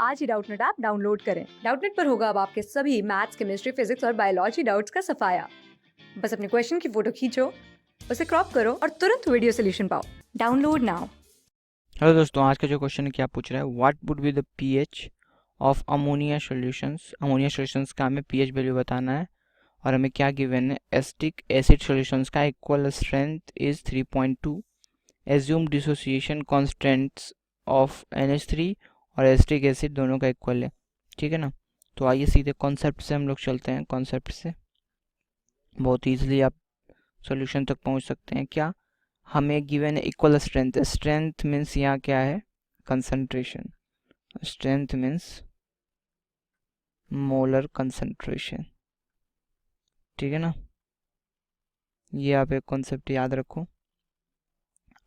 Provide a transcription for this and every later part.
आज ही Doubtnut app download करें। Doubtnut पर होगा अब आपके सभी मैथ्स, केमिस्ट्री, फिजिक्स और बायोलॉजी डाउट्स का सफाया। बस अपने क्वेश्चन की फोटो खींचो, उसे क्रॉप करो और तुरंत वीडियो सोल्यूशन पाओ। Download now. हेलो दोस्तों, आज का जो क्वेश्चन है क्या पूछ रहा है, what would be the pH of ammonia solutions. Ammonia solutions का हमें पीएच वैल्यू बताना है और हमें क्या गिवन है, एसिटिक एसिड सॉल्यूशंस का equal strength is 3.2, assume dissociation constants of NH3 और एसिटिक एसिड दोनों का इक्वल है। ठीक है ना, तो आइए सीधे कॉन्सेप्ट से हम लोग चलते हैं। कॉन्सेप्ट से बहुत ईजिली आप सॉल्यूशन तक पहुंच सकते हैं। क्या हमें गिवन है, इक्वल स्ट्रेंथ। स्ट्रेंथ मीन्स यहाँ क्या है, concentration. Strength means molar concentration. ठीक है ना, ये आप एक कॉन्सेप्ट याद रखो।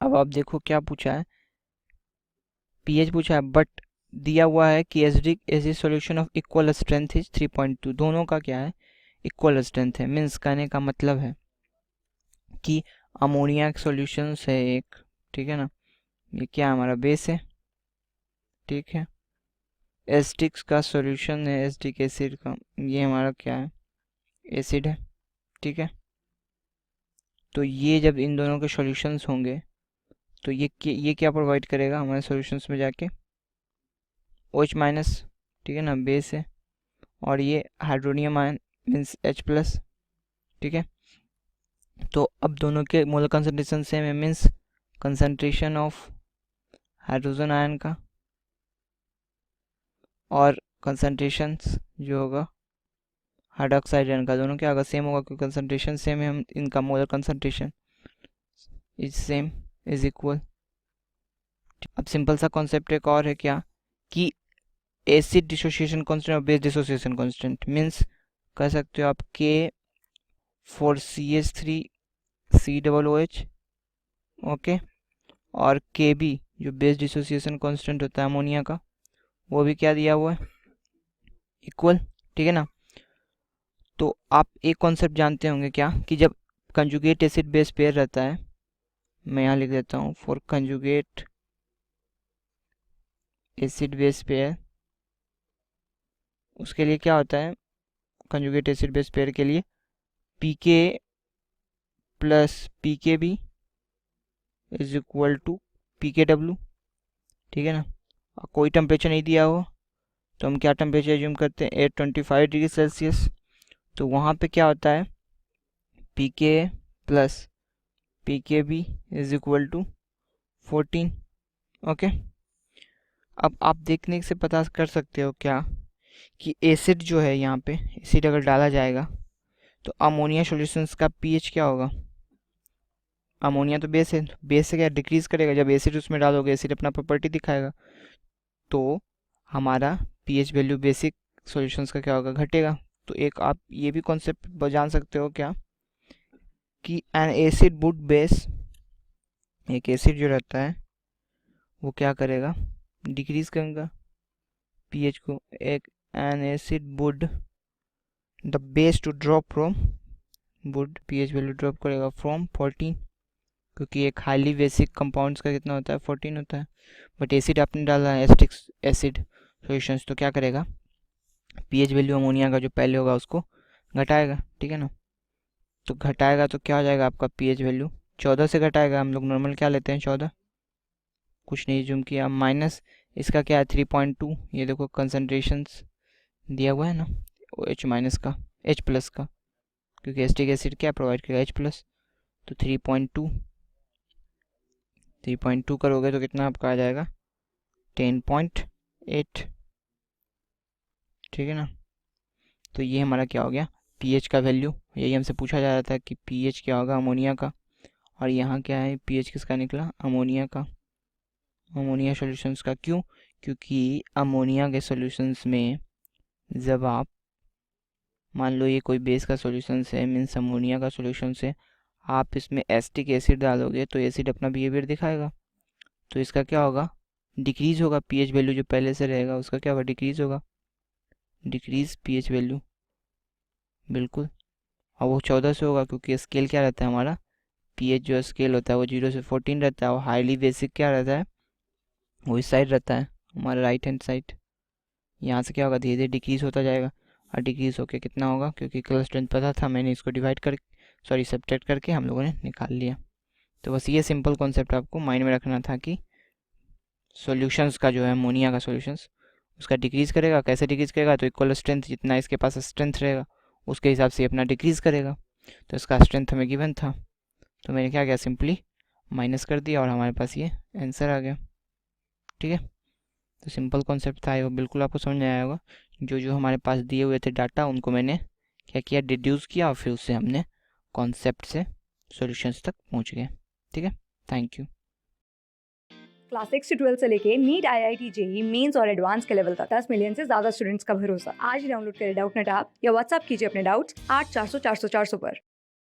अब आप देखो क्या पूछा है, पीएच पूछा है, बट दिया हुआ है कि acidic acid solution of equal strength is 3.2। दोनों का क्या है, इक्वल स्ट्रेंथ है। मीन्स कहने का मतलब है कि अमोनिया सॉल्यूशन है एक, ठीक है ना, ये क्या हमारा बेस है, ठीक है। एसिडिक का सॉल्यूशन है, एसिडिक एसिड का, ये हमारा क्या है, एसिड है, ठीक है। तो ये जब इन दोनों के सॉल्यूशंस होंगे तो ये क्या प्रोवाइड करेगा हमारे सॉल्यूशंस में जाके, OH माइनस, ठीक है ना, बेस है, और ये hydronium ion means H plus, ठीक है। तो अब दोनों के मोलर कंसंट्रेशन सेम है, means concentration of hydrogen ion का और कंसंट्रेशन जो होगा हाइड्रोक्साइड आयन का, दोनों क्या होगा, सेम होगा, क्योंकि कंसंट्रेशन सेम है, हम इनका molar concentration is same is equal. अब सिंपल सा कॉन्सेप्ट एक और है क्या, कि एसिड डिसोसिएशन कांस्टेंट और बेस डिसोसिएशन कांस्टेंट, मींस कह सकते हो आप K4CH3COOH, ओके, और Kb जो बेस डिसोसिएशन कांस्टेंट होता है अमोनिया का, वो भी क्या दिया हुआ है, इक्वल, ठीक है ना। तो आप एक कॉन्सेप्ट जानते होंगे क्या, कि जब कंजुगेट एसिड बेस पेयर रहता है, मैं यहाँ लिख देता हूँ, for conjugate acid base pair, उसके लिए क्या होता है, कंजुगेट एसिड बेस पेयर के लिए pK plus pKb is equal to pKw, ठीक है ना। कोई टेम्परेचर नहीं दिया हो तो हम क्या टेम्परेचर एज्यूम करते हैं, 825 डिग्री सेल्सियस। तो वहाँ पे क्या होता है, pK plus pKb is equal to 14, okay. अब आप देखने से पता कर सकते हो क्या, कि एसिड जो है, यहाँ पे एसिड अगर डाला जाएगा तो अमोनिया सॉल्यूशंस का पीएच क्या होगा, अमोनिया तो बेस है, बेस से क्या डिक्रीज करेगा, जब एसिड उसमें डालोगे एसिड अपना प्रॉपर्टी दिखाएगा, तो हमारा पीएच वैल्यू बेसिक सॉल्यूशंस का क्या होगा, घटेगा। तो एक आप ये भी कॉन्सेप्ट जान सकते हो क्या, कि एन एसिड वुड बेस, एक एसिड जो रहता है वो क्या करेगा, डिक्रीज करेगा पीएच को। एक an acid would the base to drop from, would pH value drop करेगा फ्रॉम 14, क्योंकि एक हाईली बेसिक कंपाउंड्स का कितना होता है, 14 होता है। बट एसिड आपने डाला है, एसिटिक एसिड सॉल्यूशंस, तो क्या करेगा, पीएच वैल्यू अमोनिया का जो पहले होगा उसको घटाएगा, ठीक है ना। तो घटाएगा तो क्या हो जाएगा आपका पीएच वैल्यू, 14 से घटाएगा, हम लोग नॉर्मल क्या लेते हैं 14, कुछ नहीं जूम किया, माइनस इसका क्या है 3.2, ये देखो कंसनट्रेशंस दिया हुआ है ना, H माइनस का, H प्लस का, क्योंकि एसिटिक एसिड क्या प्रोवाइड करेगा, H प्लस। तो 3.2 करोगे तो कितना आपका आ जाएगा, 10.8, ठीक है ना। तो ये हमारा क्या हो गया, पीएच का वैल्यू, यही हमसे पूछा जा रहा था कि पीएच क्या होगा अमोनिया का, और यहाँ क्या है, पीएच किसका निकला, अमोनिया का, अमोनिया सॉल्यूशंस का। क्यों, क्योंकि अमोनिया के सॉल्यूशंस में जब आप मान लो ये कोई बेस का सॉल्यूशन है, मीन्स अमोनिया का सॉल्यूशन है, आप इसमें एसिटिक एसिड डालोगे तो एसिड अपना बिहेवियर दिखाएगा, तो इसका क्या होगा, डिक्रीज होगा, पीएच वैल्यू जो पहले से रहेगा उसका क्या होगा, डिक्रीज होगा, डिक्रीज पीएच वैल्यू, बिल्कुल। और वो 14 से होगा, क्योंकि स्केल क्या रहता है हमारा, पीएच जो स्केल होता है वो 0 से 14 रहता है, और हाईली बेसिक क्या रहता है, वो इस साइड रहता है, हमारा राइट हैंड साइड, यहाँ से क्या होगा, धीरे धीरे डिक्रीज़ होता जाएगा, और डिक्रीज़ होके कितना होगा, क्योंकि कलर स्ट्रेंथ पता था, मैंने इसको डिवाइड कर सब्ट्रैक्ट करके हम लोगों ने निकाल लिया। तो बस ये सिंपल कॉन्सेप्ट आपको माइंड में रखना था कि सॉल्यूशंस का जो है अमोनिया का सॉल्यूशंस उसका डिक्रीज़ करेगा। कैसे डिक्रीज़ करेगा, तो इक्वल स्ट्रेंथ जितना इसके पास स्ट्रेंथ रहेगा उसके हिसाब से अपना डिक्रीज़ करेगा। तो इसका स्ट्रेंथ हमें गिवन था, तो मैंने क्या किया, सिंपली माइनस कर दिया और हमारे पास ये आंसर आ गया। ठीक है, तो सिंपल कॉन्सेप्ट था वो, बिल्कुल आपको समझ में आया होगा। जो हमारे पास दिए हुए थे डाटा उनको मैंने क्या किया, डिड्यूस किया, और फिर उससे हमने कॉन्सेप्ट से सॉल्यूशंस तक पहुंच गए। ठीक है, थैंक यू। क्लास 6 से 12 से लेके नीट, IIT, JEE मेंस और एडवांस के लेवल तक 10 मिलियन से ज्यादा स्टूडेंट्स का भरोसा। आज ही डाउनलोड करें डाउटनेट ऐप या व्हाट्सएप कीजिए अपने डाउट्स 8400 400 400 पर।